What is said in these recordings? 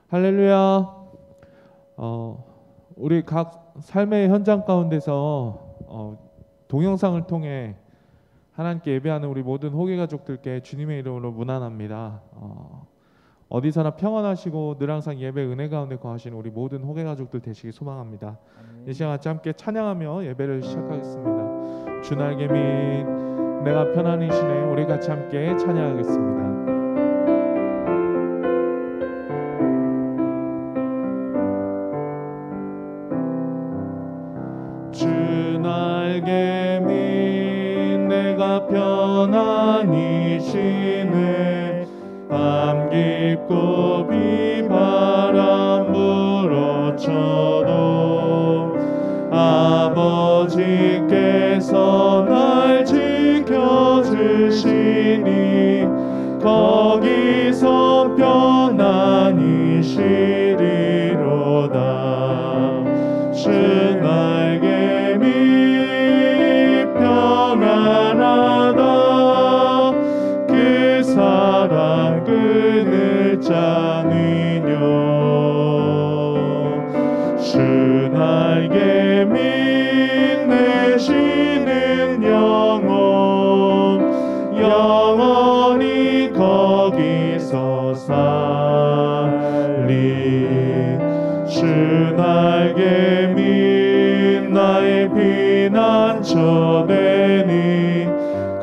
할렐루야. 우리 각 삶의 현장 가운데서 동영상을 통해 하나님께 예배하는 우리 모든 호계 가족들께 주님의 이름으로 문안합니다. 어디서나 평안하시고 늘 항상 예배 은혜 가운데 거하시는 우리 모든 호계 가족들 되시기 소망합니다. 이 시간 같이 함께 찬양하며 예배를 시작하겠습니다. 주 날개 및 내가 편안히시네. 우리 같이 함께 찬양하겠습니다. 주 날개 밑 내가 편안히 쉬네. 밤 깊고 비바람 불어쳐도 아버지께서 날 지켜주시니 거기서 편안히 쉬리로다. 주 날개 밑 평안하다. 그 사랑 끊을 자는요. 주 날개 밑 내쉬는 영혼 영원히 거기서 살리. 주 날개 밑 나의 피난처 되니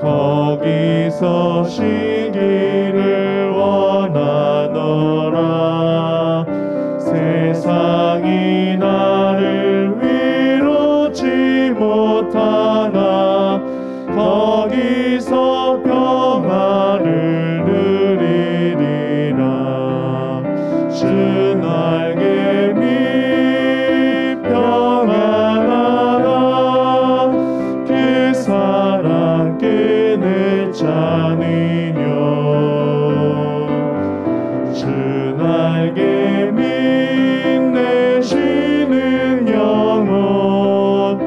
거기서 쉬기를 원하노라. 세상이 나를 위로치 못하나 거기서 평화를 누리리라. 주 날개 밑 평안하다. 그 사랑 끊을 자는요. 주 날개 밑 내쉬는 영혼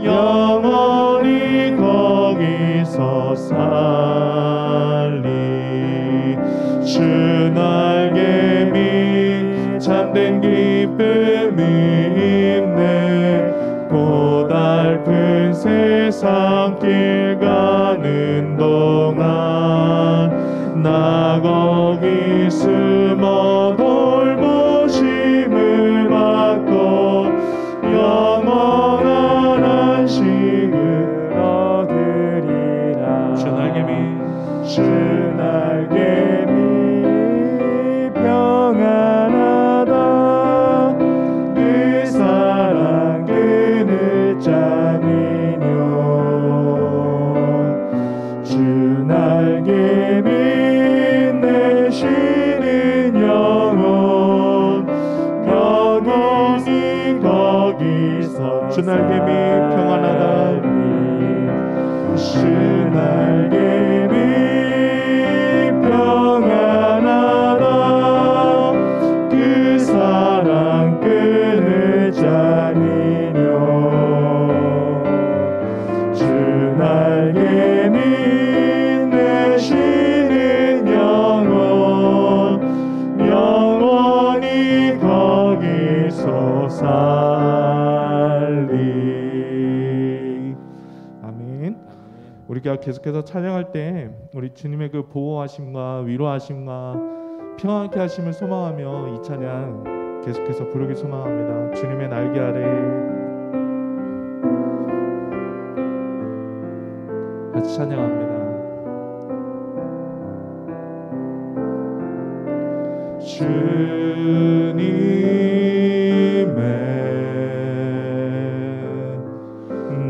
영원히 거기서 살리. 주 날개 밑 참된 기쁨이 있네. 고달픈 세상 길 가는 동안 나 거기 숨어 돌보심을 받고 영원한 안식을 얻으리라. 주 날개 밑 주 날개 밑 평안하다. 그 사랑 끊을 자는요. 주 날개 밑 내쉬는 영혼 영원히 거기서 주 날개 밑 평안하다. 주 날개 밑 평안하다. 그 사랑 끊을 자는요. 주 날개 밑 내쉬는 영혼 영원히 거기서 살리. 아멘. 우리가 계속해서 찬양할 때 우리 주님의 그 보호하심과 위로하심과 평안케 하심을 소망하며 이 찬양 계속해서 부르기 소망합니다. 주님의 날개 아래 같이 찬양합니다. 주님의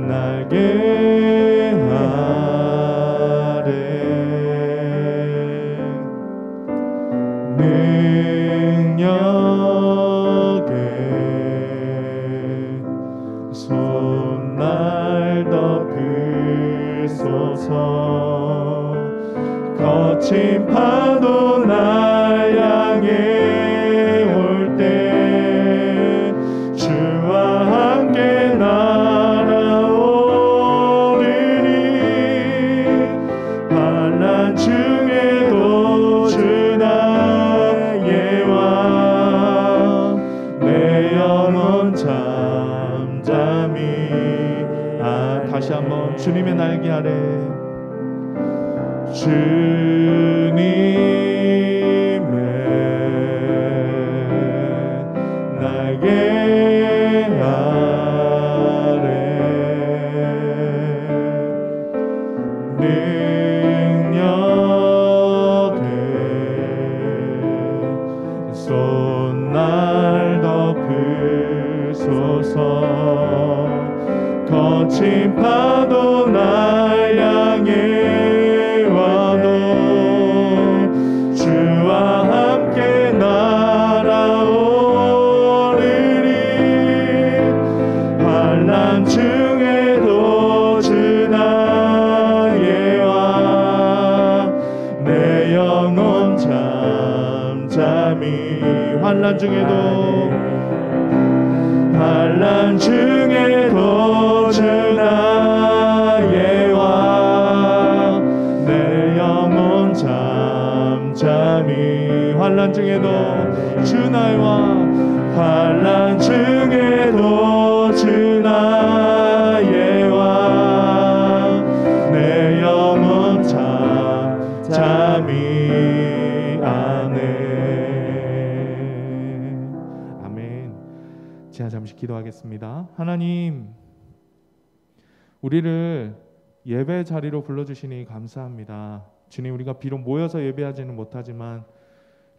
날개 아래 능력에 손날 덮으소서. 거친 파도 날 향해 올 때 주와 함께 날아오르니 환난 중에도 주 나의 왕 주님의 날개 아래 주님의 날개 아래 능력의 손날 덮으소서. 거친 파도 날 향해 와도 주와 함께 날아오르리. 환난 중에도 주 나의 왕 내 영혼 잠잠히 환난 중에도 주 나의 왕 내 영혼 잠잠히 환난 중에도 주 나의 왕 환난 중에도 주 나의 왕 내 영혼 잠잠히 아네. 제가 잠시 기도하겠습니다. 하나님, 우리를 예배 자리로 불러주시니 감사합니다. 주님, 우리가 비록 모여서 예배하지는 못하지만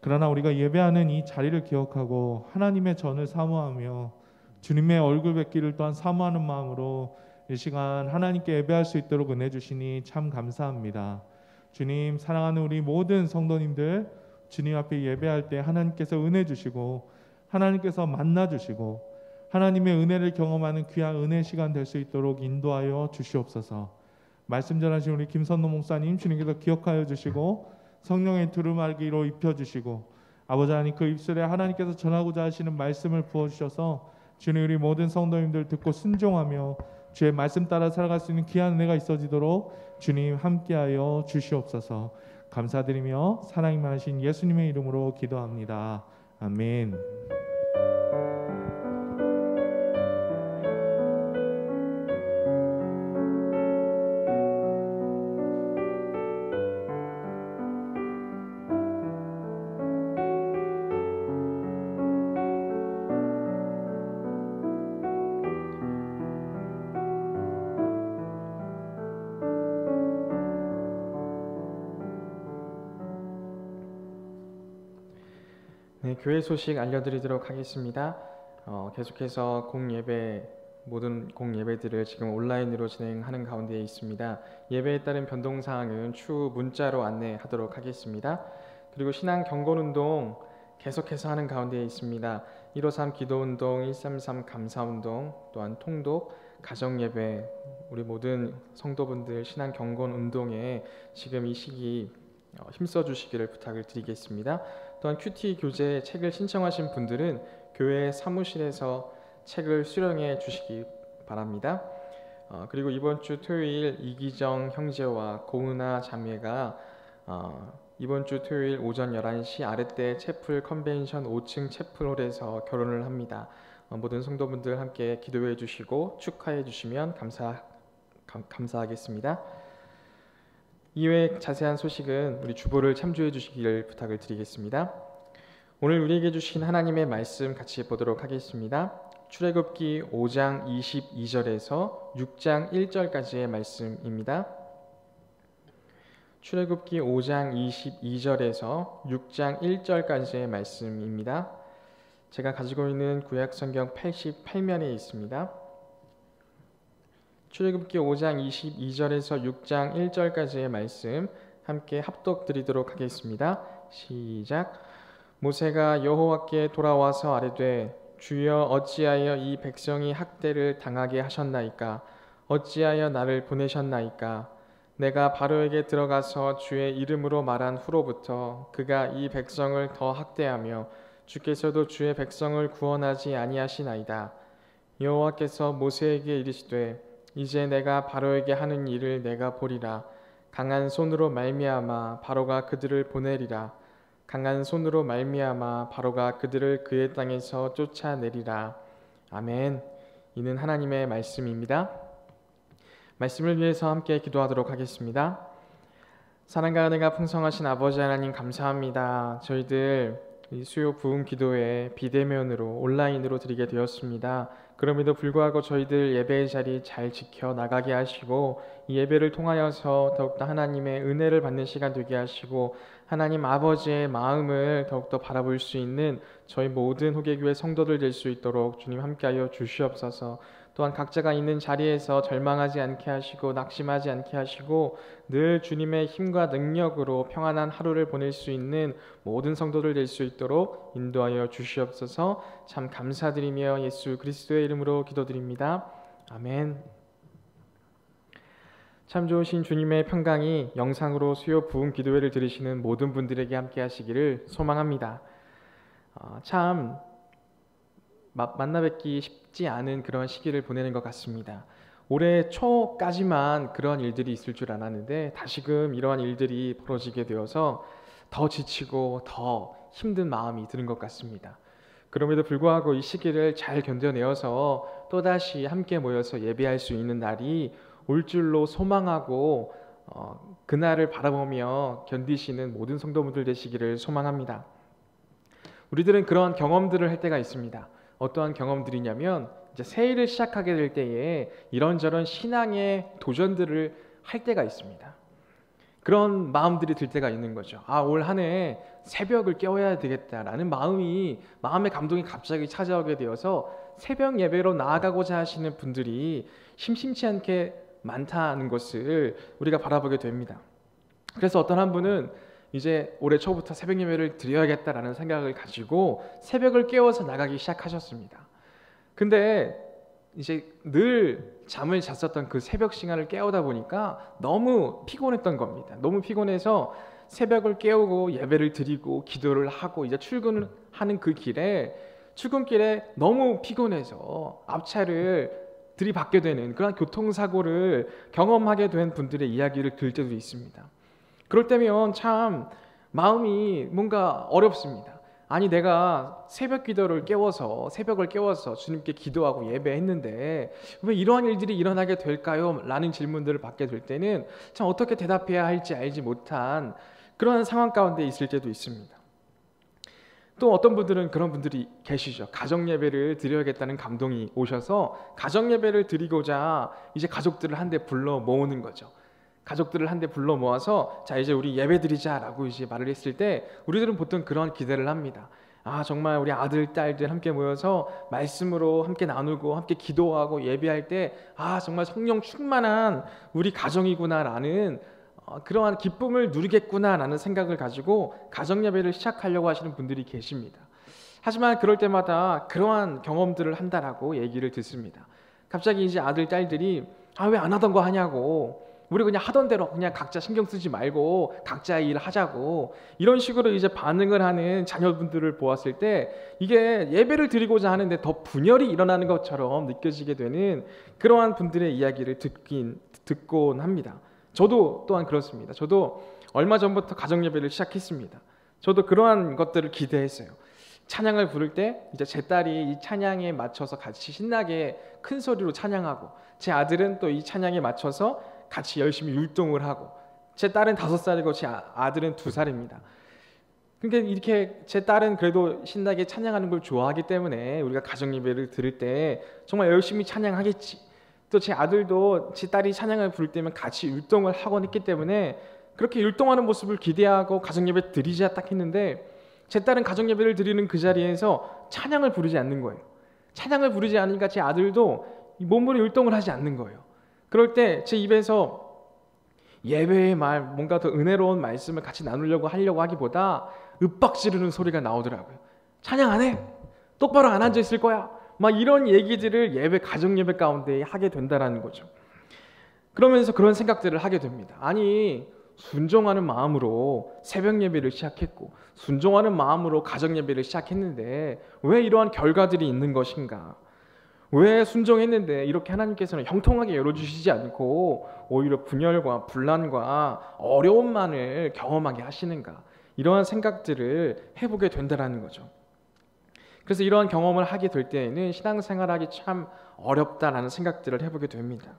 그러나 우리가 예배하는 이 자리를 기억하고 하나님의 전을 사모하며 주님의 얼굴 뵙기를 또한 사모하는 마음으로 이 시간 하나님께 예배할 수 있도록 은혜 주시니 참 감사합니다. 주님, 사랑하는 우리 모든 성도님들, 주님 앞에 예배할 때 하나님께서 은혜 주시고 하나님께서 만나 주시고 하나님의 은혜를 경험하는 귀한 은혜 시간 될 수 있도록 인도하여 주시옵소서. 말씀 전하신 우리 김선노 목사님 주님께서 기억하여 주시고 성령의 두루마기로 입혀주시고 아버지 하나님 그 입술에 하나님께서 전하고자 하시는 말씀을 부어주셔서 주님 우리 모든 성도님들 듣고 순종하며 주의 말씀 따라 살아갈 수 있는 귀한 은혜가 있어지도록 주님 함께하여 주시옵소서. 감사드리며 사랑이 많으신 예수님의 이름으로 기도합니다. 아멘. 네, 교회 소식 알려드리도록 하겠습니다. 계속해서 모든 공예배들을 지금 온라인으로 진행하는 가운데 있습니다. 예배에 따른 변동사항은 추후 문자로 안내하도록 하겠습니다. 그리고 신앙 경건운동 계속해서 하는 가운데 있습니다. 153 기도운동, 133 감사운동, 또한 통독, 가정예배, 우리 모든 성도분들 신앙 경건운동에 지금 이 시기 힘써 주시기를 부탁을 드리겠습니다. 또한 큐티 교재 책을 신청하신 분들은 교회 사무실에서 책을 수령해 주시기 바랍니다. 그리고 이번 주 토요일 이기정 형제와 고은아 자매가 이번 주 토요일 오전 11시 아랫대 채플 컨벤션 5층 채플홀에서 결혼을 합니다. 모든 성도분들 함께 기도해 주시고 축하해 주시면 감사하겠습니다. 이외에 자세한 소식은 우리 주보를 참조해 주시기를 부탁을 드리겠습니다. 오늘 우리에게 주신 하나님의 말씀 같이 보도록 하겠습니다. 출애굽기 5장 22절에서 6장 1절까지의 말씀입니다. 출애굽기 5장 22절에서 6장 1절까지의 말씀입니다. 제가 가지고 있는 구약성경 88면에 있습니다. 출애굽기 5장 22절에서 6장 1절까지의 말씀 함께 합독 드리도록 하겠습니다. 시작. 모세가 여호와께 돌아와서 아뢰되 주여 어찌하여 이 백성이 학대를 당하게 하셨나이까? 어찌하여 나를 보내셨나이까? 내가 바로에게 들어가서 주의 이름으로 말한 후로부터 그가 이 백성을 더 학대하며 주께서도 주의 백성을 구원하지 아니하시나이다. 여호와께서 모세에게 이르시되 이제 내가 바로에게 하는 일을 내가 보리라. 강한 손으로 말미암아 바로가 그들을 보내리라. 강한 손으로 말미암아 바로가 그들을 그의 땅에서 쫓아내리라. 아멘. 이는 하나님의 말씀입니다. 말씀을 위해서 함께 기도하도록 하겠습니다. 사랑과 은혜가 풍성하신 아버지 하나님 감사합니다. 저희들 이 수요 부흥 기도회 비대면으로 온라인으로 드리게 되었습니다. 그럼에도 불구하고 저희들 예배의 자리 잘 지켜 나가게 하시고 이 예배를 통하여서 더욱더 하나님의 은혜를 받는 시간 되게 하시고 하나님 아버지의 마음을 더욱더 바라볼 수 있는 저희 모든 호계교회 성도들 될 수 있도록 주님 함께하여 주시옵소서. 또한 각자가 있는 자리에서 절망하지 않게 하시고 낙심하지 않게 하시고 늘 주님의 힘과 능력으로 평안한 하루를 보낼 수 있는 모든 성도들 될 수 있도록 인도하여 주시옵소서. 참 감사드리며 예수 그리스도의 이름으로 기도드립니다. 아멘. 참 좋으신 주님의 평강이 영상으로 수요 부흥 기도회를 들으시는 모든 분들에게 함께 하시기를 소망합니다. 참 만나 뵙기 쉽지 않은 그런 시기를 보내는 것 같습니다. 올해 초까지만 그런 일들이 있을 줄 알았는데 다시금 이러한 일들이 벌어지게 되어서 더 지치고 더 힘든 마음이 드는 것 같습니다. 그럼에도 불구하고 이 시기를 잘 견뎌내어서 또다시 함께 모여서 예배할 수 있는 날이 올 줄로 소망하고 그날을 바라보며 견디시는 모든 성도분들 되시기를 소망합니다. 우리들은 그런 경험들을 할 때가 있습니다. 어떠한 경험들이냐면 이제 새해를 시작하게 될 때에 이런저런 신앙의 도전들을 할 때가 있습니다. 그런 마음들이 들 때가 있는 거죠. 올 한 해 새벽을 깨워야 되겠다라는 마음의 감동이 갑자기 찾아오게 되어서 새벽 예배로 나아가고자 하시는 분들이 심심치 않게 많다는 것을 우리가 바라보게 됩니다. 그래서 어떤 한 분은 이제 올해 초부터 새벽 예배를 드려야겠다라는 생각을 가지고 새벽을 깨워서 나가기 시작하셨습니다. 근데 이제 늘 잠을 잤었던 그 새벽 시간을 깨우다 보니까 너무 피곤했던 겁니다. 너무 피곤해서 새벽을 깨우고 예배를 드리고 기도를 하고 이제 출근을 하는 그 출근길에 너무 피곤해서 앞차를 들이받게 되는 그런 교통사고를 경험하게 된 분들의 이야기를 들을 때도 있습니다. 그럴 때면 참 마음이 뭔가 어렵습니다. 아니 내가 새벽을 깨워서 주님께 기도하고 예배했는데 왜 이러한 일들이 일어나게 될까요? 라는 질문들을 받게 될 때는 참 어떻게 대답해야 할지 알지 못한 그런 상황 가운데 있을 때도 있습니다. 또 어떤 분들은 그런 분들이 계시죠. 가정 예배를 드려야겠다는 감동이 오셔서 가정 예배를 드리고자 이제 가족들을 한데 불러 모으는 거죠. 가족들을 한데 불러 모아서 자 이제 우리 예배 드리자라고 이제 말을 했을 때 우리들은 보통 그런 기대를 합니다. 정말 우리 아들 딸들 함께 모여서 말씀으로 함께 나누고 함께 기도하고 예배할 때 정말 성령 충만한 우리 가정이구나라는 그러한 기쁨을 누리겠구나라는 생각을 가지고 가정 예배를 시작하려고 하시는 분들이 계십니다. 하지만 그럴 때마다 그러한 경험들을 한다라고 얘기를 듣습니다. 갑자기 이제 아들 딸들이 왜 안 하던 거 하냐고, 우리 그냥 하던 대로 그냥 각자 신경 쓰지 말고 각자의 일을 하자고, 이런 식으로 이제 반응을 하는 자녀분들을 보았을 때 이게 예배를 드리고자 하는데 더 분열이 일어나는 것처럼 느껴지게 되는 그러한 분들의 이야기를 듣곤 합니다. 저도 또한 그렇습니다. 저도 얼마 전부터 가정 예배를 시작했습니다. 저도 그러한 것들을 기대했어요. 찬양을 부를 때 이제 제 딸이 이 찬양에 맞춰서 같이 신나게 큰 소리로 찬양하고, 제 아들은 또 이 찬양에 맞춰서 같이 열심히 율동을 하고, 제 딸은 5살이고 제 아들은 2살입니다. 그러니까 이렇게 제 딸은 그래도 신나게 찬양하는 걸 좋아하기 때문에 우리가 가정 예배를 드릴 때 정말 열심히 찬양하겠지. 또 제 아들도 제 딸이 찬양을 부를 때면 같이 율동을 하곤 했기 때문에 그렇게 율동하는 모습을 기대하고 가정 예배 드리자 딱 했는데, 제 딸은 가정 예배를 드리는 그 자리에서 찬양을 부르지 않는 거예요. 찬양을 부르지 않으니까 제 아들도 몸으로 율동을 하지 않는 거예요. 그럴 때 제 입에서 예배의 말, 뭔가 더 은혜로운 말씀을 같이 나누려고 하기보다 윽박지르는 소리가 나오더라고요. 찬양 안 해? 똑바로 안 앉아 있을 거야? 막 이런 얘기들을 가정 예배 가운데 하게 된다라는 거죠. 그러면서 그런 생각들을 하게 됩니다. 아니, 순종하는 마음으로 새벽 예배를 시작했고 순종하는 마음으로 가정 예배를 시작했는데 왜 이러한 결과들이 있는 것인가? 왜 순종했는데 이렇게 하나님께서는 형통하게 열어주시지 않고 오히려 분열과 분란과 어려움만을 경험하게 하시는가? 이러한 생각들을 해보게 된다라는 거죠. 그래서 이러한 경험을 하게 될 때에는 신앙생활하기 참 어렵다라는 생각들을 해보게 됩니다.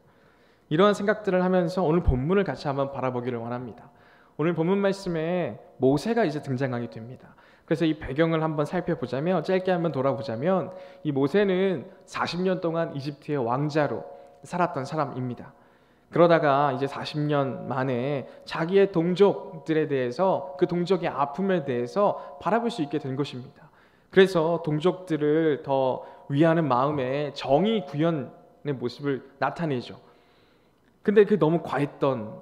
이러한 생각들을 하면서 오늘 본문을 같이 한번 바라보기를 원합니다. 오늘 본문 말씀에 모세가 이제 등장하게 됩니다. 그래서 이 배경을 한번 살펴보자면, 짧게 한번 돌아보자면, 이 모세는 40년 동안 이집트의 왕자로 살았던 사람입니다. 그러다가 이제 40년 만에 자기의 동족들에 대해서, 그 동족의 아픔에 대해서 바라볼 수 있게 된 것입니다. 그래서 동족들을 더 위하는 마음에 정의 구현의 모습을 나타내죠. 근데 그게 너무 과했던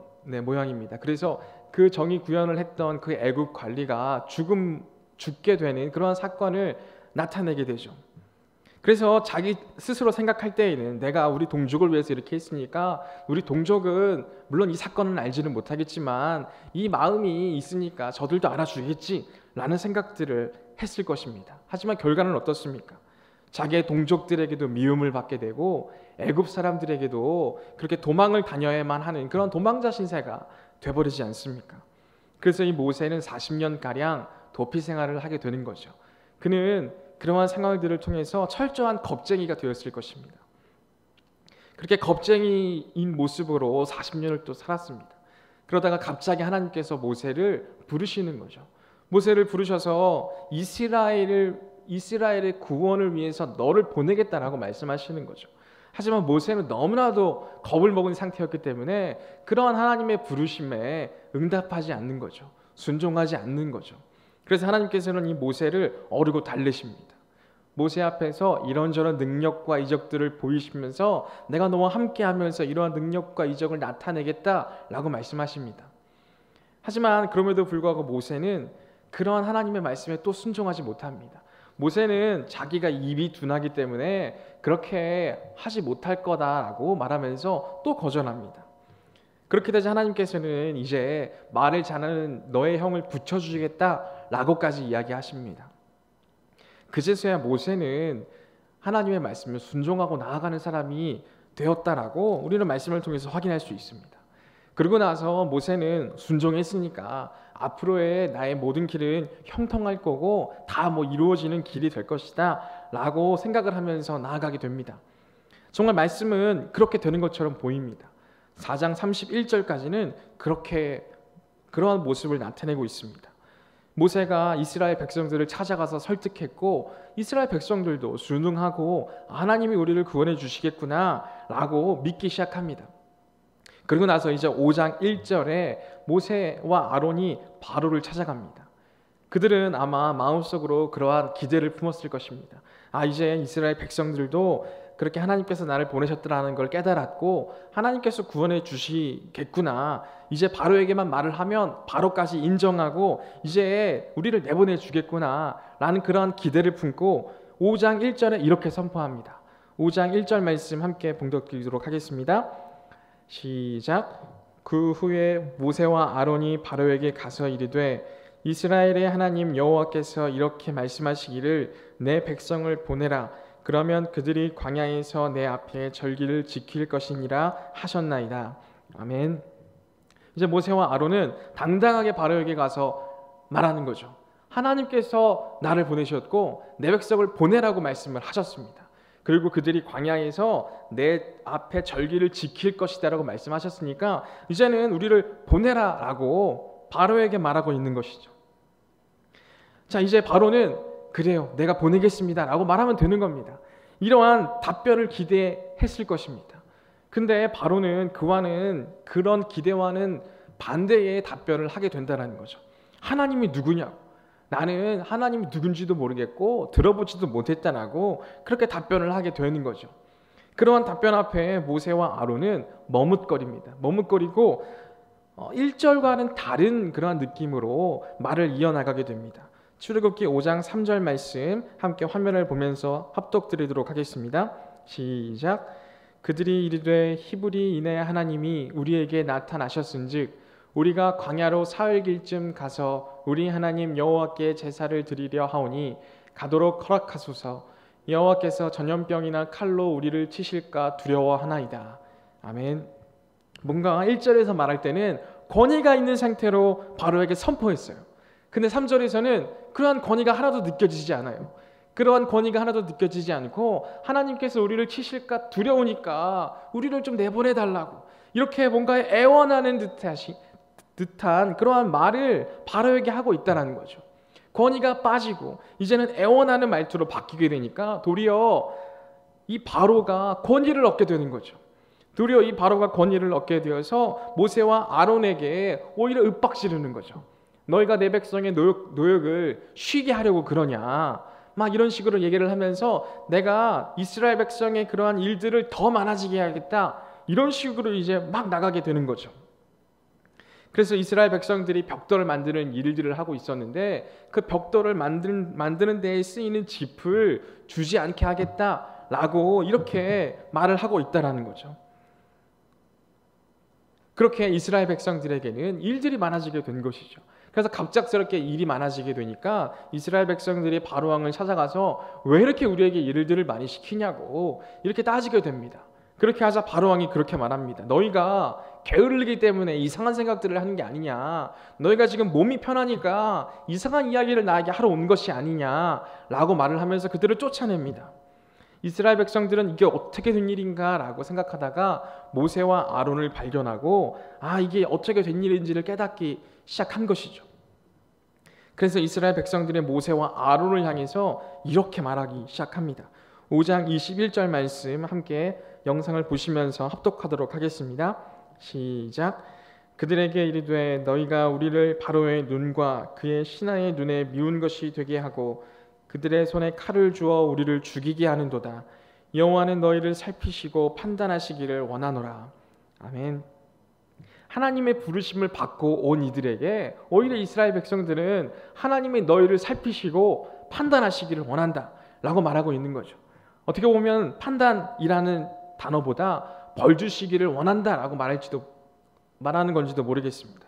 모양입니다. 그래서 그 정의 구현을 했던 그 애굽 관리가 죽게 되는 그러한 사건을 나타내게 되죠. 그래서 자기 스스로 생각할 때에는 내가 우리 동족을 위해서 이렇게 했으니까 우리 동족은 물론 이 사건은 알지는 못하겠지만 이 마음이 있으니까 저들도 알아주겠지 라는 생각들을 했을 것입니다. 하지만 결과는 어떻습니까? 자기의 동족들에게도 미움을 받게 되고 애굽 사람들에게도 그렇게 도망을 다녀야만 하는 그런 도망자 신세가 돼버리지 않습니까? 그래서 이 모세는 40년가량 도피 생활을 하게 되는 거죠. 그는 그러한 상황들을 통해서 철저한 겁쟁이가 되었을 것입니다. 그렇게 겁쟁이인 모습으로 40년을 또 살았습니다. 그러다가 갑자기 하나님께서 모세를 부르시는 거죠. 모세를 부르셔서 이스라엘의 구원을 위해서 너를 보내겠다라고 말씀하시는 거죠. 하지만 모세는 너무나도 겁을 먹은 상태였기 때문에 그러한 하나님의 부르심에 응답하지 않는 거죠. 순종하지 않는 거죠. 그래서 하나님께서는 이 모세를 어르고 달래십니다. 모세 앞에서 이런저런 능력과 이적들을 보이시면서 내가 너와 함께하면서 이러한 능력과 이적을 나타내겠다라고 말씀하십니다. 하지만 그럼에도 불구하고 모세는 그러한 하나님의 말씀에 또 순종하지 못합니다. 모세는 자기가 입이 둔하기 때문에 그렇게 하지 못할 거다라고 말하면서 또 거절합니다. 그렇게 되자 하나님께서는 이제 말을 잘하는 너의 형을 붙여주겠다라고까지 이야기하십니다. 그제서야 모세는 하나님의 말씀을 순종하고 나아가는 사람이 되었다라고 우리는 말씀을 통해서 확인할 수 있습니다. 그리고 나서 모세는 순종했으니까 앞으로의 나의 모든 길은 형통할 거고 다 이루어지는 길이 될 것이다 라고 생각을 하면서 나아가게 됩니다. 정말 말씀은 그렇게 되는 것처럼 보입니다. 4장 31절까지는 그러한 모습을 나타내고 있습니다. 모세가 이스라엘 백성들을 찾아가서 설득했고 이스라엘 백성들도 순응하고 하나님이 우리를 구원해 주시겠구나 라고 믿기 시작합니다. 그리고 나서 이제 5장 1절에 모세와 아론이 바로를 찾아갑니다. 그들은 아마 마음속으로 그러한 기대를 품었을 것입니다. 이제 이스라엘 백성들도 그렇게 하나님께서 나를 보내셨다는 걸 깨달았고 하나님께서 구원해 주시겠구나. 이제 바로에게만 말을 하면 바로까지 인정하고 이제 우리를 내보내 주겠구나 라는 그러한 기대를 품고 5장 1절에 이렇게 선포합니다. 5장 1절 말씀 함께 봉독드리도록 하겠습니다. 시작. 그 후에 모세와 아론이 바로에게 가서 이르되 이스라엘의 하나님 여호와께서 이렇게 말씀하시기를 내 백성을 보내라. 그러면 그들이 광야에서 내 앞에 절기를 지킬 것이니라 하셨나이다. 아멘. 이제 모세와 아론은 당당하게 바로에게 가서 말하는 거죠. 하나님께서 나를 보내셨고 내 백성을 보내라고 말씀을 하셨습니다. 그리고 그들이 광야에서 내 앞에 절기를 지킬 것이다라고 말씀하셨으니까 이제는 우리를 보내라라고 바로에게 말하고 있는 것이죠. 자, 이제 바로는 그래요, 내가 보내겠습니다라고 말하면 되는 겁니다. 이러한 답변을 기대했을 것입니다. 근데 바로는 그런 기대와는 반대의 답변을 하게 된다는 거죠. 하나님이 누구냐고, 나는 하나님이 누군지도 모르겠고 들어보지도 못했다라고 그렇게 답변을 하게 되는 거죠. 그러한 답변 앞에 모세와 아론은 머뭇거립니다. 머뭇거리고 1절과는 다른 그러한 느낌으로 말을 이어나가게 됩니다. 출애굽기 5장 3절 말씀 함께 화면을 보면서 합독드리도록 하겠습니다. 시작. 그들이 이르되 히브리인의 하나님이 우리에게 나타나셨은즉 우리가 광야로 사흘길쯤 가서 우리 하나님 여호와께 제사를 드리려 하오니 가도록 허락하소서. 여호와께서 전염병이나 칼로 우리를 치실까 두려워하나이다. 아멘. 뭔가 1절에서 말할 때는 권위가 있는 상태로 바로에게 선포했어요. 근데 3절에서는 그러한 권위가 하나도 느껴지지 않아요. 그러한 권위가 하나도 느껴지지 않고 하나님께서 우리를 치실까 두려우니까 우리를 좀 내보내달라고, 이렇게 뭔가 애원하는 듯한 그러한 말을 바로에게 하고 있다라는 거죠. 권위가 빠지고 이제는 애원하는 말투로 바뀌게 되니까 도리어 이 바로가 권위를 얻게 되는 거죠. 도리어 이 바로가 권위를 얻게 되어서 모세와 아론에게 오히려 윽박지르는 거죠. 너희가 내 백성의 노역을 쉬게 하려고 그러냐, 막 이런 식으로 얘기를 하면서 내가 이스라엘 백성의 그러한 일들을 더 많아지게 해야겠다, 이런 식으로 이제 막 나가게 되는 거죠. 그래서 이스라엘 백성들이 벽돌을 만드는 일들을 하고 있었는데 그 벽돌을 만드는 데에 쓰이는 짚을 주지 않게 하겠다라고 이렇게 말을 하고 있다라는 거죠. 그렇게 이스라엘 백성들에게는 일들이 많아지게 된 것이죠. 그래서 갑작스럽게 일이 많아지게 되니까 이스라엘 백성들이 바로 왕을 찾아가서 왜 이렇게 우리에게 일들을 많이 시키냐고 이렇게 따지게 됩니다. 그렇게 하자 바로 왕이 그렇게 말합니다. 너희가 게으르기 때문에 이상한 생각들을 하는 게 아니냐, 너희가 지금 몸이 편하니까 이상한 이야기를 나에게 하러 온 것이 아니냐라고 말을 하면서 그들을 쫓아냅니다. 이스라엘 백성들은 이게 어떻게 된 일인가 라고 생각하다가 모세와 아론을 발견하고 이게 어떻게 된 일인지를 깨닫기 시작한 것이죠. 그래서 이스라엘 백성들의 모세와 아론을 향해서 이렇게 말하기 시작합니다. 5장 21절 말씀 함께 영상을 보시면서 합독하도록 하겠습니다. 시작. 그들에게 이르되 너희가 우리를 바로의 눈과 그의 신하의 눈에 미운 것이 되게 하고 그들의 손에 칼을 주어 우리를 죽이게 하는도다. 여호와는 너희를 살피시고 판단하시기를 원하노라. 아멘. 하나님의 부르심을 받고 온 이들에게 오히려 이스라엘 백성들은 하나님이 너희를 살피시고 판단하시기를 원한다 라고 말하고 있는 거죠. 어떻게 보면 판단이라는 단어보다 벌 주시기를 원한다 라고 말하는 건지도 모르겠습니다.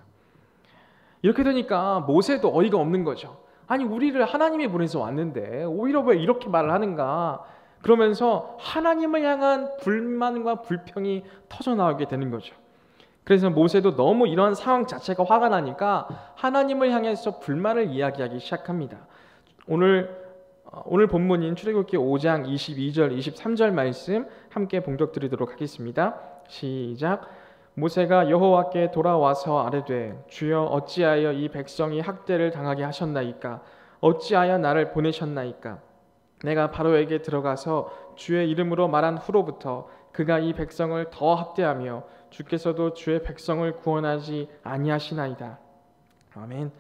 이렇게 되니까 모세도 어이가 없는 거죠. 아니 우리를 하나님이 보내서 왔는데 오히려 왜 이렇게 말을 하는가, 그러면서 하나님을 향한 불만과 불평이 터져나오게 되는 거죠. 그래서 모세도 너무 이러한 상황 자체가 화가 나니까 하나님을 향해서 불만을 이야기하기 시작합니다. 오늘 본문인 출애굽기 5장 22절 23절 말씀 함께 봉독드리도록 하겠습니다. 시작. 모세가 여호와께 돌아와서 아뢰되 주여 어찌하여 이 백성이 학대를 당하게 하셨나이까? 어찌하여 나를 보내셨나이까? 내가 바로에게 들어가서 주의 이름으로 말한 후로부터 그가 이 백성을 더 학대하며 주께서도 주의 백성을 구원하지 아니하시나이다. 아멘.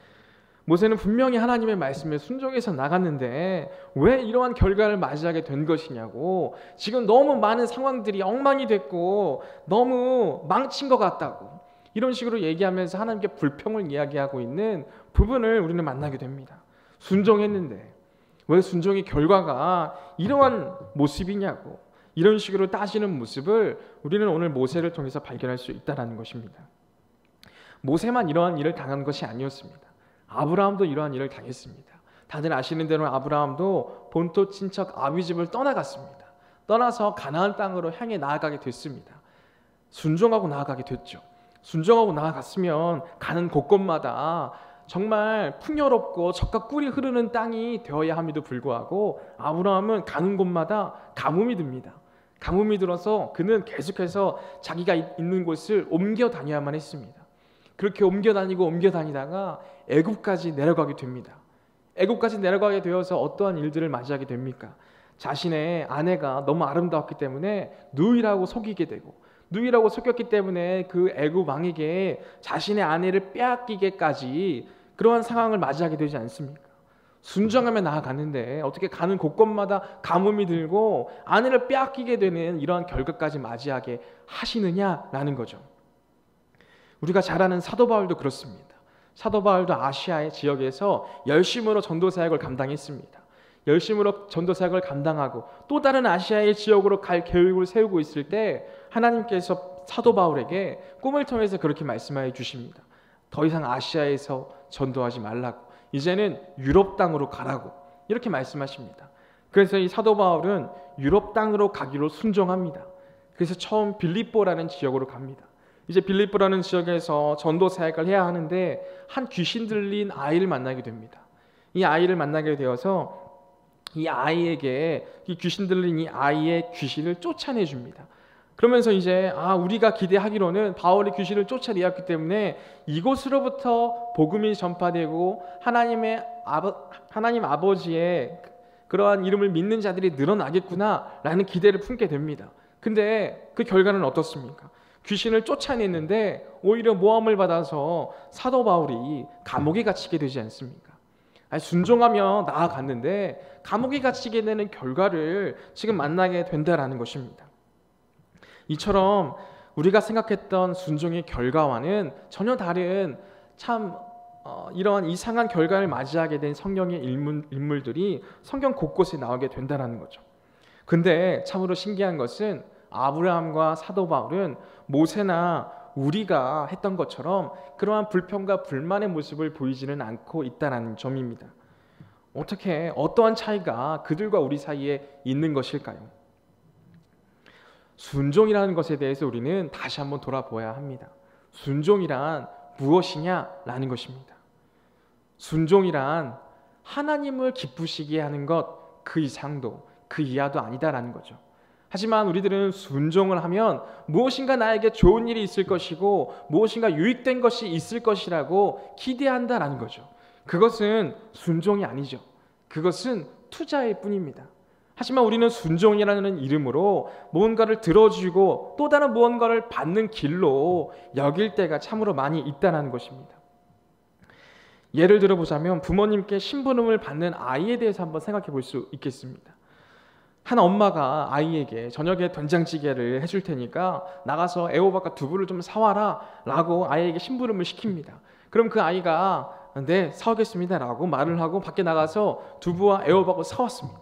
모세는 분명히 하나님의 말씀에 순종해서 나갔는데 왜 이러한 결과를 맞이하게 된 것이냐고, 지금 너무 많은 상황들이 엉망이 됐고 너무 망친 것 같다고 이런 식으로 얘기하면서 하나님께 불평을 이야기하고 있는 부분을 우리는 만나게 됩니다. 순종했는데 왜 순종의 결과가 이러한 모습이냐고, 이런 식으로 따지는 모습을 우리는 오늘 모세를 통해서 발견할 수 있다는 것입니다. 모세만 이러한 일을 당한 것이 아니었습니다. 아브라함도 이러한 일을 당했습니다. 다들 아시는 대로 아브라함도 본토 친척 아비집을 떠나갔습니다. 떠나서 가나안 땅으로 향해 나아가게 됐습니다. 순종하고 나아가게 됐죠. 순종하고 나아갔으면 가는 곳곳마다 정말 풍요롭고 젖과 꿀이 흐르는 땅이 되어야 함에도 불구하고 아브라함은 가는 곳마다 가뭄이 듭니다. 가뭄이 들어서 그는 계속해서 자기가 있는 곳을 옮겨 다녀야만 했습니다. 그렇게 옮겨 다니다가 애굽까지 내려가게 됩니다. 애굽까지 내려가게 되어서 어떠한 일들을 맞이하게 됩니까? 자신의 아내가 너무 아름다웠기 때문에 누이라고 속이게 되고, 누이라고 속였기 때문에 그 애굽 왕에게 자신의 아내를 빼앗기게까지 그러한 상황을 맞이하게 되지 않습니까? 순종하며 나아갔는데 어떻게 가는 곳곳마다 가뭄이 들고 아내를 빼앗기게 되는 이러한 결과까지 맞이하게 하시느냐라는 거죠. 우리가 잘 아는 사도 바울도 그렇습니다. 사도 바울도 아시아의 지역에서 열심으로 전도 사역을 감당했습니다. 열심으로 전도 사역을 감당하고 또 다른 아시아의 지역으로 갈 계획을 세우고 있을 때 하나님께서 사도 바울에게 꿈을 통해서 그렇게 말씀하여 주십니다. 더 이상 아시아에서 전도하지 말라고, 이제는 유럽 땅으로 가라고 이렇게 말씀하십니다. 그래서 이 사도 바울은 유럽 땅으로 가기로 순종합니다. 그래서 처음 빌립보라는 지역으로 갑니다. 이제 빌립보라는 지역에서 전도 사역을 해야 하는데 한 귀신 들린 아이를 만나게 됩니다. 이 아이를 만나게 되어서 이 아이에게 이 귀신 들린 이 아이의 귀신을 쫓아내 줍니다. 그러면서 이제 우리가 기대하기로는 바울이 귀신을 쫓아내었기 때문에 이곳으로부터 복음이 전파되고 하나님 아버지의 그러한 이름을 믿는 자들이 늘어나겠구나라는 기대를 품게 됩니다. 근데 그 결과는 어떻습니까? 귀신을 쫓아냈는데 오히려 모함을 받아서 사도 바울이 감옥에 갇히게 되지 않습니까? 순종하며 나아갔는데 감옥에 갇히게 되는 결과를 지금 만나게 된다라는 것입니다. 이처럼 우리가 생각했던 순종의 결과와는 전혀 다른 이러한 이상한 결과를 맞이하게 된 성경의 인물들이 성경 곳곳에 나오게 된다는 거죠. 근데 참으로 신기한 것은 아브라함과 사도 바울은 모세나 우리가 했던 것처럼 그러한 불평과 불만의 모습을 보이지는 않고 있다는 점입니다. 어떠한 차이가 그들과 우리 사이에 있는 것일까요? 순종이라는 것에 대해서 우리는 다시 한번 돌아보아야 합니다. 순종이란 무엇이냐라는 것입니다. 순종이란 하나님을 기쁘시게 하는 것, 그 이상도 그 이하도 아니다라는 거죠. 하지만 우리들은 순종을 하면 무엇인가 나에게 좋은 일이 있을 것이고 무엇인가 유익된 것이 있을 것이라고 기대한다라는 거죠. 그것은 순종이 아니죠. 그것은 투자일 뿐입니다. 하지만 우리는 순종이라는 이름으로 무언가를 들어주고 또 다른 무언가를 받는 길로 여길 때가 참으로 많이 있다는 것입니다. 예를 들어보자면 부모님께 심부름을 받는 아이에 대해서 한번 생각해 볼 수 있겠습니다. 한 엄마가 아이에게 저녁에 된장찌개를 해줄 테니까 나가서 애호박과 두부를 좀 사와라 라고 아이에게 심부름을 시킵니다. 그럼 그 아이가 네, 사오겠습니다 라고 말을 하고 밖에 나가서 두부와 애호박을 사왔습니다.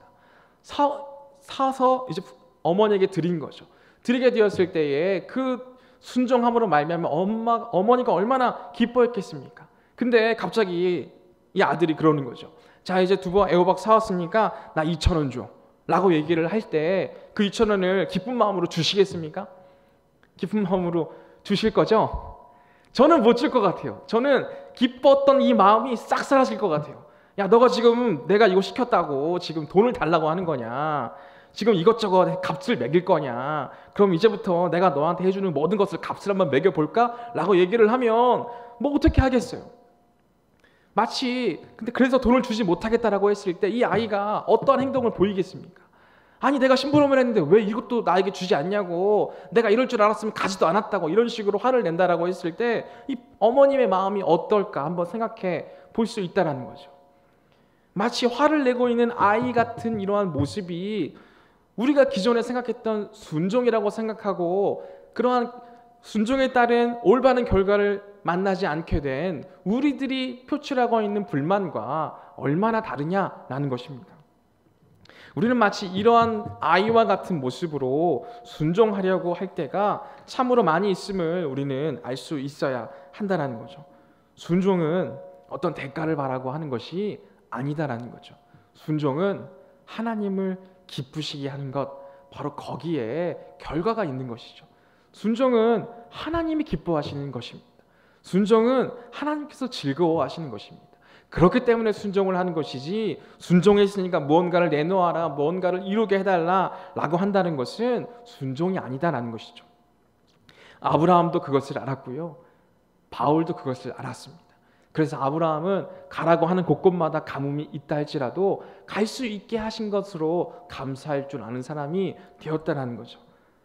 사서 이제 어머니에게 드린 거죠. 드리게 되었을 때에 그 순종함으로 말미암아 어머니가 얼마나 기뻐했겠습니까? 근데 갑자기 이 아들이 그러는 거죠. 자, 이제 두부와 애호박 사왔으니까 나 2,000원 줘 라고 얘기를 할 때 그 2,000원을 기쁜 마음으로 주시겠습니까? 기쁜 마음으로 주실 거죠? 저는 못 줄 것 같아요. 저는 기뻤던 이 마음이 싹 사라질 것 같아요. 야, 너가 지금 내가 이거 시켰다고 지금 돈을 달라고 하는 거냐? 지금 이것저것 값을 매길 거냐? 그럼 이제부터 내가 너한테 해주는 모든 것을 값을 한번 매겨볼까? 라고 얘기를 하면 뭐 어떻게 하겠어요? 근데 그래서 돈을 주지 못하겠다라고 했을 때 이 아이가 어떠한 행동을 보이겠습니까? 아니, 내가 심부름을 했는데 왜 이것도 나에게 주지 않냐고, 내가 이럴 줄 알았으면 가지도 않았다고, 이런 식으로 화를 낸다라고 했을 때 이 어머님의 마음이 어떨까 한번 생각해 볼 수 있다는 거죠. 마치 화를 내고 있는 아이 같은 이러한 모습이 우리가 기존에 생각했던 순종이라고 생각하고 그러한 순종에 따른 올바른 결과를 만나지 않게 된 우리들이 표출하고 있는 불만과 얼마나 다르냐라는 것입니다. 우리는 마치 이러한 아이와 같은 모습으로 순종하려고 할 때가 참으로 많이 있음을 우리는 알 수 있어야 한다는 거죠. 순종은 어떤 대가를 바라고 하는 것이 아니다라는 거죠. 순종은 하나님을 기쁘시게 하는 것, 바로 거기에 결과가 있는 것이죠. 순종은 하나님이 기뻐하시는 것입니다. 순종은 하나님께서 즐거워하시는 것입니다. 그렇기 때문에 순종을 하는 것이지, 순종했으니까 무언가를 내놓아라, 무언가를 이루게 해달라 라고 한다는 것은 순종이 아니다라는 것이죠. 아브라함도 그것을 알았고요, 바울도 그것을 알았습니다. 그래서 아브라함은 가라고 하는 곳곳마다 가뭄이 있다 할지라도 갈 수 있게 하신 것으로 감사할 줄 아는 사람이 되었다는 거죠.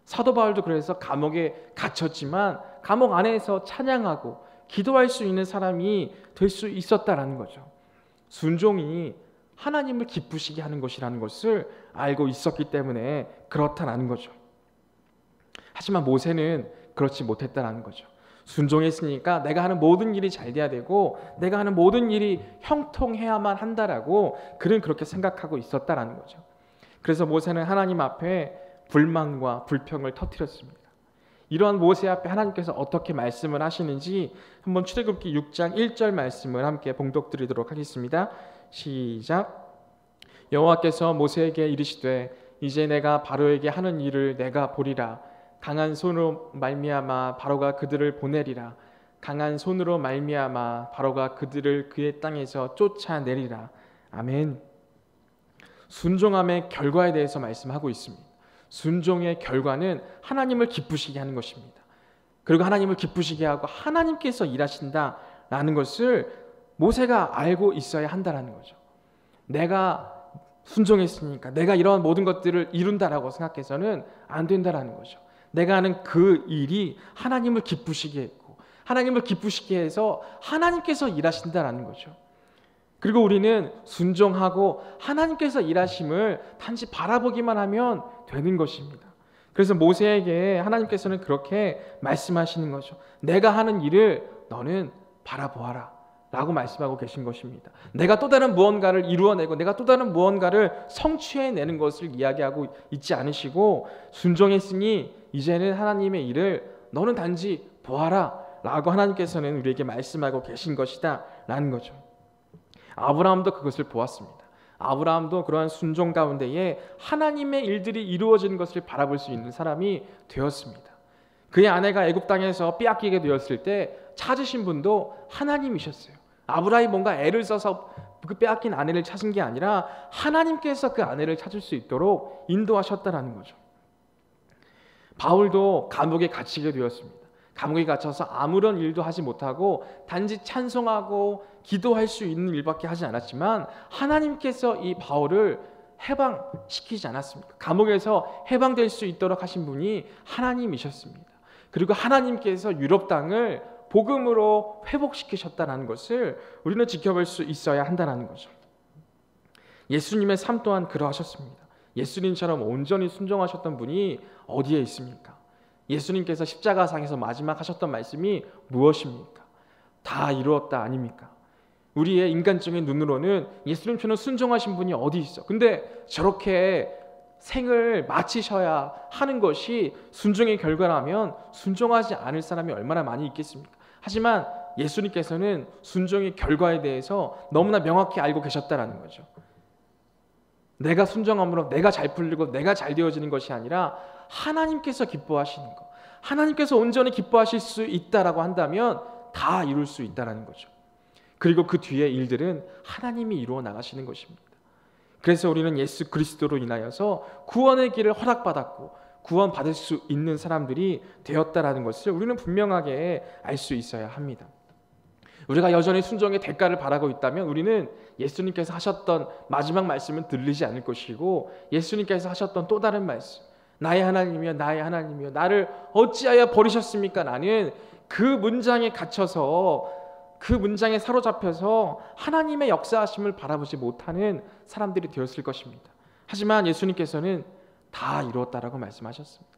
사도 바울도 그래서 감옥에 갇혔지만 감옥 안에서 찬양하고 기도할 수 있는 사람이 될 수 있었다라는 거죠. 순종이 하나님을 기쁘시게 하는 것이라는 것을 알고 있었기 때문에 그렇다라는 거죠. 하지만 모세는 그렇지 못했다라는 거죠. 순종했으니까 내가 하는 모든 일이 잘 돼야 되고 내가 하는 모든 일이 형통해야만 한다라고 그는 그렇게 생각하고 있었다라는 거죠. 그래서 모세는 하나님 앞에 불만과 불평을 터뜨렸습니다. 이러한 모세 앞에 하나님께서 어떻게 말씀을 하시는지 한번 출애굽기 6장 1절 말씀을 함께 봉독드리도록 하겠습니다. 시작. 여호와께서 모세에게 이르시되 이제 내가 바로에게 하는 일을 내가 보리라. 강한 손으로 말미암아 바로가 그들을 보내리라. 강한 손으로 말미암아 바로가 그들을 그의 땅에서 쫓아내리라. 아멘. 순종함의 결과에 대해서 말씀하고 있습니다. 순종의 결과는 하나님을 기쁘시게 하는 것입니다. 그리고 하나님을 기쁘시게 하고 하나님께서 일하신다라는 것을 모세가 알고 있어야 한다라는 거죠. 내가 순종했으니까 내가 이러한 모든 것들을 이룬다라고 생각해서는 안 된다라는 거죠. 내가 하는 그 일이 하나님을 기쁘시게 했고 하나님을 기쁘시게 해서 하나님께서 일하신다라는 거죠. 그리고 우리는 순종하고 하나님께서 일하심을 단지 바라보기만 하면 되는 것입니다. 그래서 모세에게 하나님께서는 그렇게 말씀하시는 거죠. 내가 하는 일을 너는 바라보아라 라고 말씀하고 계신 것입니다. 내가 또 다른 무언가를 이루어내고 내가 또 다른 무언가를 성취해내는 것을 이야기하고 있지 않으시고 순종했으니 이제는 하나님의 일을 너는 단지 보아라 라고 하나님께서는 우리에게 말씀하고 계신 것이다 라는 거죠. 아브라함도 그것을 보았습니다. 아브라함도 그러한 순종 가운데에 하나님의 일들이 이루어지는 것을 바라볼 수 있는 사람이 되었습니다. 그의 아내가 애굽 땅에서 빼앗기게 되었을 때 찾으신 분도 하나님이셨어요. 아브라함이 뭔가 애를 써서 그 빼앗긴 아내를 찾은 게 아니라 하나님께서 그 아내를 찾을 수 있도록 인도하셨다라는 거죠. 바울도 감옥에 갇히게 되었습니다. 감옥에 갇혀서 아무런 일도 하지 못하고 단지 찬송하고 기도할 수 있는 일밖에 하지 않았지만 하나님께서 이 바울을 해방시키지 않았습니까? 감옥에서 해방될 수 있도록 하신 분이 하나님이셨습니다. 그리고 하나님께서 유럽 땅을 복음으로 회복시키셨다는 것을 우리는 지켜볼 수 있어야 한다는 거죠. 예수님의 삶 또한 그러하셨습니다. 예수님처럼 온전히 순종하셨던 분이 어디에 있습니까? 예수님께서 십자가상에서 마지막 하셨던 말씀이 무엇입니까? 다 이루었다 아닙니까? 우리의 인간적인 눈으로는 예수님처럼 순종하신 분이 어디 있어? 근데 저렇게 생을 마치셔야 하는 것이 순종의 결과라면 순종하지 않을 사람이 얼마나 많이 있겠습니까? 하지만 예수님께서는 순종의 결과에 대해서 너무나 명확히 알고 계셨다는 거죠. 내가 순종함으로 내가 잘 풀리고 내가 잘 되어지는 것이 아니라 하나님께서 기뻐하시는 것, 하나님께서 온전히 기뻐하실 수 있다라고 한다면 다 이룰 수 있다는 거죠. 그리고 그 뒤에 일들은 하나님이 이루어 나가시는 것입니다. 그래서 우리는 예수 그리스도로 인하여서 구원의 길을 허락받았고 구원받을 수 있는 사람들이 되었다라는 것을 우리는 분명하게 알 수 있어야 합니다. 우리가 여전히 순종의 대가를 바라고 있다면 우리는 예수님께서 하셨던 마지막 말씀은 들리지 않을 것이고 예수님께서 하셨던 또 다른 말씀, 나의 하나님이여 나의 하나님이여 나를 어찌하여 버리셨습니까? 나는 그 문장에 갇혀서 그 문장에 사로잡혀서 하나님의 역사하심을 바라보지 못하는 사람들이 되었을 것입니다. 하지만 예수님께서는 다 이루었다라고 말씀하셨습니다.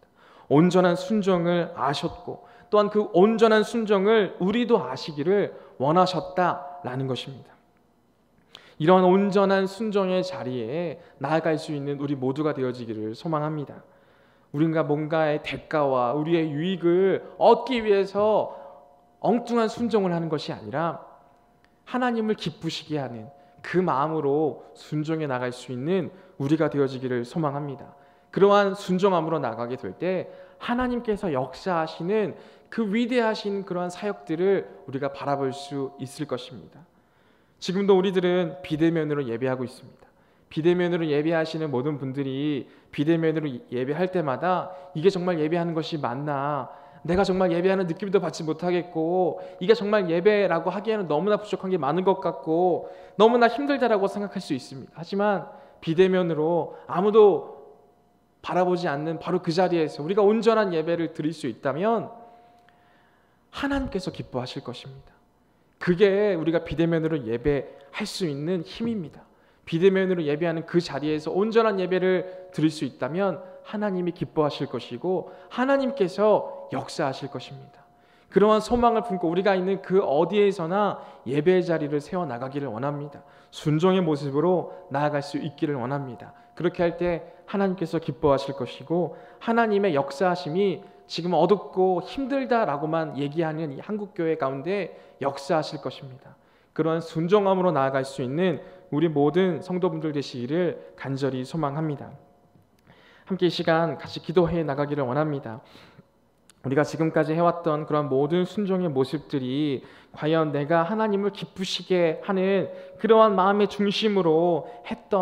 온전한 순종을 아셨고 또한 그 온전한 순종을 우리도 아시기를 원하셨다라는 것입니다. 이러한 온전한 순종의 자리에 나아갈 수 있는 우리 모두가 되어지기를 소망합니다. 우리가 뭔가의 대가와 우리의 유익을 얻기 위해서 엉뚱한 순종을 하는 것이 아니라 하나님을 기쁘시게 하는 그 마음으로 순종해 나갈 수 있는 우리가 되어지기를 소망합니다. 그러한 순종함으로 나가게 될 때 하나님께서 역사하시는 그 위대하신 그러한 사역들을 우리가 바라볼 수 있을 것입니다. 지금도 우리들은 비대면으로 예배하고 있습니다. 비대면으로 예배하시는 모든 분들이 비대면으로 예배할 때마다 이게 정말 예배하는 것이 맞나? 내가 정말 예배하는 느낌도 받지 못하겠고 이게 정말 예배라고 하기에는 너무나 부족한 게 많은 것 같고 너무나 힘들다라고 생각할 수 있습니다. 하지만 비대면으로 아무도 바라보지 않는 바로 그 자리에서 우리가 온전한 예배를 드릴 수 있다면 하나님께서 기뻐하실 것입니다. 그게 우리가 비대면으로 예배할 수 있는 힘입니다. 비대면으로 예배하는 그 자리에서 온전한 예배를 드릴 수 있다면 하나님이 기뻐하실 것이고 하나님께서 역사하실 것입니다. 그러한 소망을 품고 우리가 있는 그 어디에서나 예배의 자리를 세워나가기를 원합니다. 순종의 모습으로 나아갈 수 있기를 원합니다. 그렇게 할 때 하나님께서 기뻐하실 것이고 하나님의 역사하심이 지금 어둡고 힘들다라고만 얘기하는 이 한국교회 가운데 역사하실 것입니다. 그러한 순종함으로 나아갈 수 있는 우리 모든 성도분들 되시기를 간절히 소망합니다. 함께 이 시간 같이 기도해 나가기를 원합니다. 우리가 지금까지 해왔던 그런 모든 순종의 모습들이 과연 내가 하나님을 기쁘시게 하는 그러한 마음의 중심으로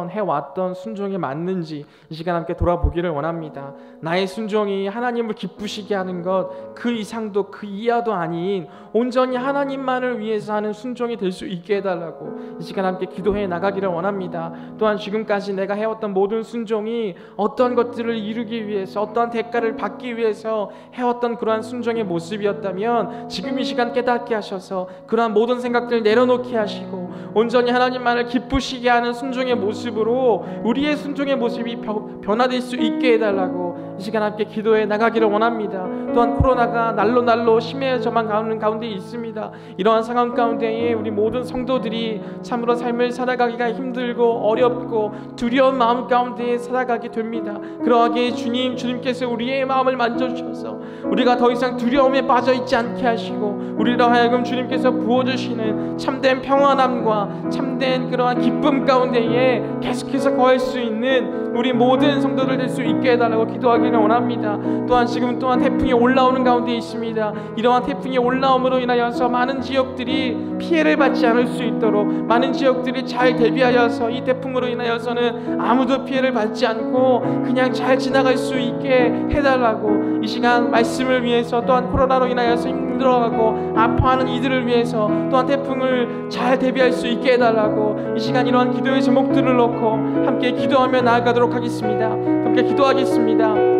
해왔던 순종이 맞는지 이 시간 함께 돌아보기를 원합니다. 나의 순종이 하나님을 기쁘시게 하는 것 그 이상도 그 이하도 아닌 온전히 하나님만을 위해서 하는 순종이 될 수 있게 해달라고 이 시간 함께 기도해 나가기를 원합니다. 또한 지금까지 내가 해왔던 모든 순종이 어떤 것들을 이루기 위해서 어떠한 대가를 받기 위해서 해왔던 그러한 순종의 모습이었다면 지금 이 시간 깨닫게 하셔서 그러한 모든 생각들을 내려놓게 하시고 온전히 하나님만을 기쁘시게 하는 순종의 모습으로 우리의 순종의 모습이 변화될 수 있게 해달라고 이 시간 함께 기도해 나가기를 원합니다. 또한 코로나가 날로 심해져만 가는 가운데 있습니다. 이러한 상황 가운데에 우리 모든 성도들이 참으로 삶을 살아가기가 힘들고 어렵고 두려운 마음 가운데 살아가게 됩니다. 그러하게 주님께서 우리의 마음을 만져주셔서 우리가 더 이상 두려움에 빠져있지 않게 하시고 우리로 하여금 주님께서 부어주시는 참된 평안함과 참된 그러한 기쁨 가운데에 계속해서 거할 수 있는 우리 모든 성도들 될 수 있게 해달라고 기도하기를 원합니다. 또한 지금 또한 태풍이 올라오는 가운데 있습니다. 이러한 태풍이 올라옴으로 인하여서 많은 지역들이 피해를 받지 않을 수 있도록 많은 지역들이 잘 대비하여서 이 태풍으로 인하여서는 아무도 피해를 받지 않고 그냥 잘 지나갈 수 있게 해달라고 이 시간 말씀을 위해서 또한 코로나로 인하여서 힘들어하고 아파하는 이들을 위해서 또한 태풍을 잘 대비할 수 있게 해달라고 이 시간 이러한 기도의 제목들을 놓고 함께 기도하며 나아가도록 하겠습니다. 함께 기도하겠습니다.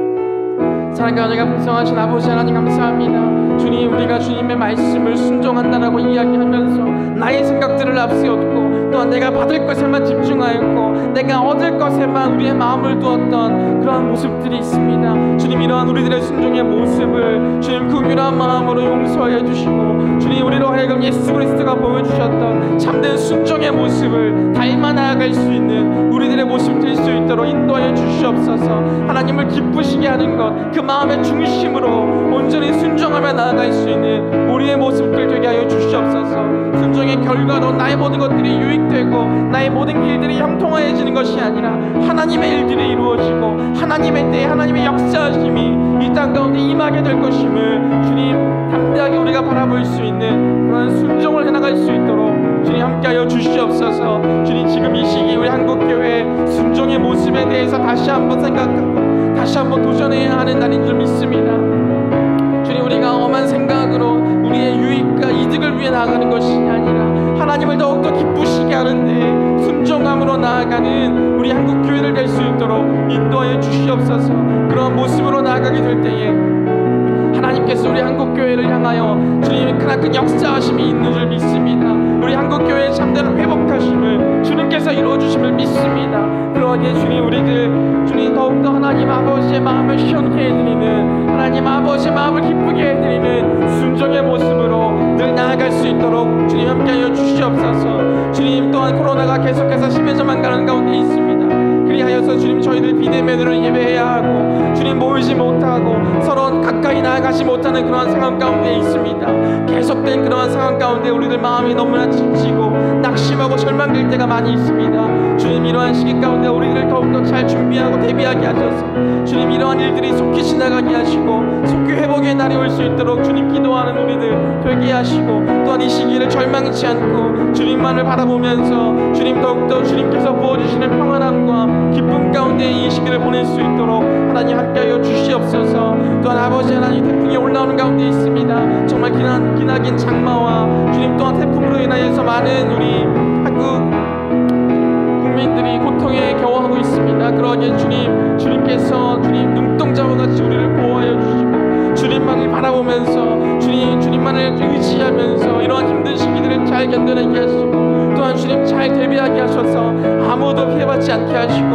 사랑과 은혜가 풍성하신 아버지 하나님 감사합니다. 주님, 우리가 주님의 말씀을 순종한다라고 이야기하면서 나의 생각들을 앞세웠고 또한 내가 받을 것에만 집중하였고 내가 얻을 것에만 우리의 마음을 두었던 그러한 모습들이 있습니다. 주님, 이러한 우리들의 순종의 모습을 주님 긍휼한 마음으로 용서해 주시고 주님, 우리로 하여금 예수 그리스도가 보여주셨던 참된 순종의 모습을 닮아 나아갈 수 있는 우리들의 모습 될 수 있도록 인도하여 주시옵소서. 하나님을 기쁘시게 하는 것, 그 마음의 중심으로 온전히 순종하며 나아갈 수 있는 우리의 모습들 되게 하여 주시옵소서. 순종의 결과로 나의 모든 것들이 유익되고 나의 모든 일들이 형통하여지는 것이 아니라 하나님의 일들이 이루어지고 하나님의 때에 하나님의 역사하심이 이 땅 가운데 임하게 될 것임을 주님 담대하게 우리가 바라볼 수 있는 그런 순종을 해나갈 수 있도록 주님 함께하여 주시옵소서. 주님, 지금 이 시기 우리 한국교회 순종의 모습에 대해서 다시 한번 생각하고 다시 한번 도전해야 하는 날인 줄 믿습니다. 주님, 우리가 엄한 생각으로 우리의 유익과 이득을 위해 나아가는 것이 아니라 하나님을 더욱더 기쁘시게 하는데 순종함으로 나아가는 우리 한국교회를 될 수 있도록 인도하여 주시옵소서. 그런 모습으로 나아가게 될 때에 하나님께서 우리 한국교회를 향하여 주님의 크나큰 역사하심이 있는 줄 믿습니다. 우리 한국교회의 참된 회복하심을 주님께서 이루어주심을 믿습니다. 그러하게 주님, 우리들 주님 더욱더 하나님 아버지의 마음을 시원케 해드리는 하나님 아버지의 마음을 기쁘게 해드리는 순종의 모습으로 늘 나아갈 수 있도록 주님 함께하여 주시옵소서. 주님, 또한 코로나가 계속해서 심해져만 가는 가운데 있습니다. 그리하여서 주님, 저희들 비대면으로 예배해야 하고 주님 모이지 못하고 서로 가까이 나아가지 못하는 그러한 상황 가운데 있습니다. 계속된 그러한 상황 가운데 우리들 마음이 너무나 지치고 낙심하고 절망될 때가 많이 있습니다. 주님, 이러한 시기 가운데 우리들을 더욱더 잘 준비하고 대비하게 하셔서 주님, 이러한 일들이 속히 지나가게 하시고 속히 회복의 날이 올 수 있도록 주님 기도하는 우리들 되게 하시고 또한 이 시기를 절망치 않고 주님만을 바라보면서 주님 더욱더 주님께서 부어주시는 평안함과 기쁨 가운데 이 시기를 보낼 수 있도록 하나님 함께하여 주시옵소서. 또한 아버지 하나님, 태풍이 올라오는 가운데 있습니다. 정말 기나긴 장마와 주님 또한 태풍으로 인하여서 많은 우리 한국 국민들이 고통에 겨워하고 있습니다. 그러기에 주님께서 주님 눈동자와 같이 우리를 보호하여 주시고 주님만을 바라보면서 주님만을 의지하면서 이러한 힘든 시기들을 잘 견뎌내게 하시고 또한 주님 잘 대비하게 하셔서 아무도 피해받지 않게 하시고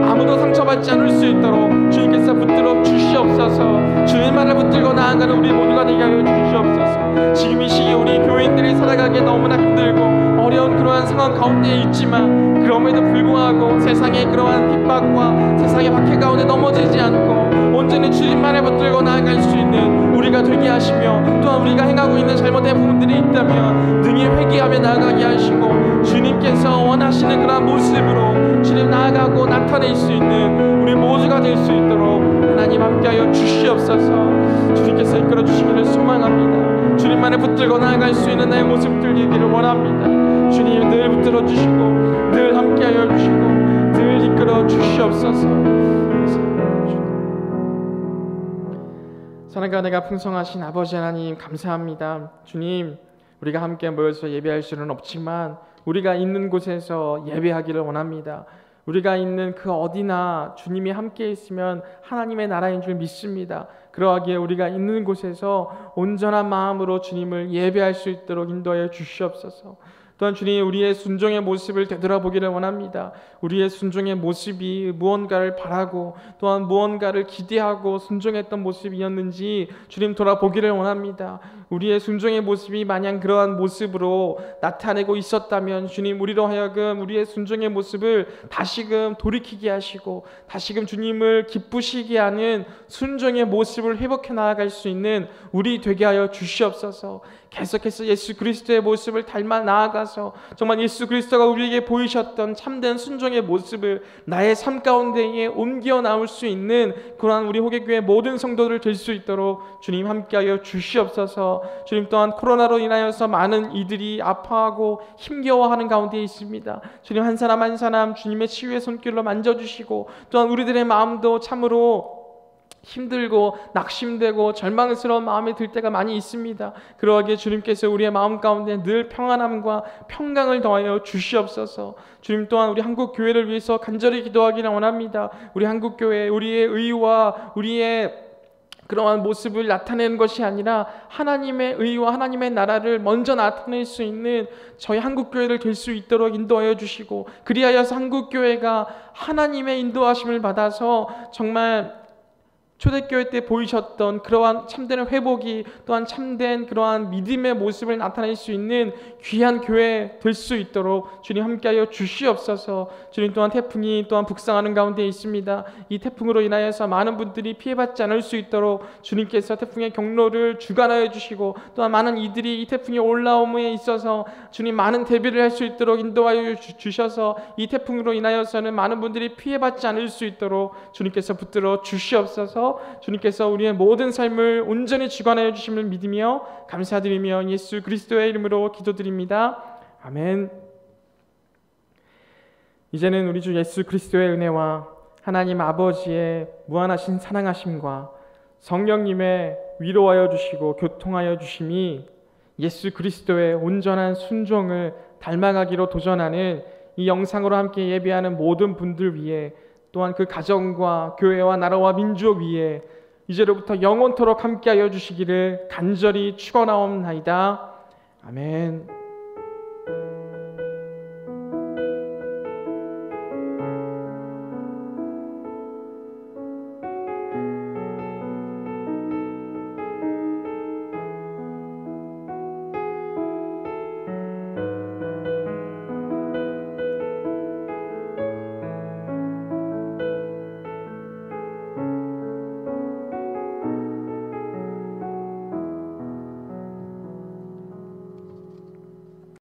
아무도 상처받지 않을 수 있도록 주님께서 붙들어 주시옵소서. 주님만을 붙들고 나아가는 우리 모두가 되게 하여 주시옵소서. 지금 이 시기 우리 교인들이 살아가기에 너무나 힘들고 어려운 그러한 상황 가운데 있지만 그럼에도 불구하고 세상의 그러한 핍박과 세상의 박해 가운데 넘어지지 않고 온전히 주님만을 붙들고 나아갈 수 있는 우리가 되게 하시며 또한 우리가 행하고 있는 잘못된 부분들이 있다면 능히 회개하며 나아가게 하시고 주님께서 원하시는 그러한 모습으로 주님 나아가고 나타낼 수 있는 우리 모두가 될 수 있도록 하나님 함께하여 주시옵소서. 주님께서 이끌어 주시기를 소망합니다. 주님만을 붙들고 나아갈 수 있는 나의 모습들 되기를 원합니다. 주님 늘 붙들어 주시고 늘 함께하여 주시고 늘 이끌어 주시옵소서. 사랑과 은혜가 풍성하신 아버지 하나님 감사합니다. 주님, 우리가 함께 모여서 예배할 수는 없지만 우리가 있는 곳에서 예배하기를 원합니다. 우리가 있는 그 어디나 주님이 함께 있으면 하나님의 나라인 줄 믿습니다. 그러하기에 우리가 있는 곳에서 온전한 마음으로 주님을 예배할 수 있도록 인도하여 주시옵소서. 또한 주님, 우리의 순종의 모습을 되돌아보기를 원합니다. 우리의 순종의 모습이 무언가를 바라고 또한 무언가를 기대하고 순종했던 모습이었는지 주님 돌아보기를 원합니다. 우리의 순종의 모습이 마냥 그러한 모습으로 나타내고 있었다면 주님, 우리로 하여금 우리의 순종의 모습을 다시금 돌이키게 하시고 다시금 주님을 기쁘시게 하는 순종의 모습을 회복해 나아갈 수 있는 우리 되게 하여 주시옵소서. 계속해서 예수 그리스도의 모습을 닮아 나아가서 정말 예수 그리스도가 우리에게 보이셨던 참된 순종의 모습을 나의 삶 가운데에 옮겨 나올 수 있는 그러한 우리 호계교회 모든 성도들 될 수 있도록 주님 함께하여 주시옵소서. 주님, 또한 코로나로 인하여서 많은 이들이 아파하고 힘겨워하는 가운데 있습니다. 주님, 한 사람 한 사람 주님의 치유의 손길로 만져주시고 또한 우리들의 마음도 참으로 힘들고 낙심되고 절망스러운 마음이 들 때가 많이 있습니다. 그러하기에 주님께서 우리의 마음 가운데 늘 평안함과 평강을 더하여 주시옵소서. 주님, 또한 우리 한국교회를 위해서 간절히 기도하기를 원합니다. 우리 한국교회, 우리의 의와 우리의 그러한 모습을 나타내는 것이 아니라 하나님의 의와 하나님의 나라를 먼저 나타낼 수 있는 저희 한국교회를 될 수 있도록 인도하여 주시고, 그리하여서 한국교회가 하나님의 인도하심을 받아서 정말 초대교회 때 보이셨던 그러한 참된 회복이 또한 참된 그러한 믿음의 모습을 나타낼 수 있는 귀한 교회 될 수 있도록 주님 함께하여 주시옵소서. 주님, 또한 태풍이 또한 북상하는 가운데 있습니다. 이 태풍으로 인하여서 많은 분들이 피해받지 않을 수 있도록 주님께서 태풍의 경로를 주관하여 주시고 또한 많은 이들이 이 태풍이 올라옴에 있어서 주님 많은 대비를 할 수 있도록 인도하여 주셔서 이 태풍으로 인하여서는 많은 분들이 피해받지 않을 수 있도록 주님께서 붙들어 주시옵소서. 주님께서 우리의 모든 삶을 온전히 주관하여 주심을 믿으며 감사드리며 예수 그리스도의 이름으로 기도드립니다. 아멘. 이제는 우리 주 예수 그리스도의 은혜와 하나님 아버지의 무한하신 사랑하심과 성령님의 위로하여 주시고 교통하여 주심이 예수 그리스도의 온전한 순종을 닮아가기로 도전하는 이 영상으로 함께 예배하는 모든 분들 위해, 또한 그 가정과 교회와 나라와 민족 위에 이제로부터 영원토록 함께하여 주시기를 간절히 축원하옵나이다. 아멘.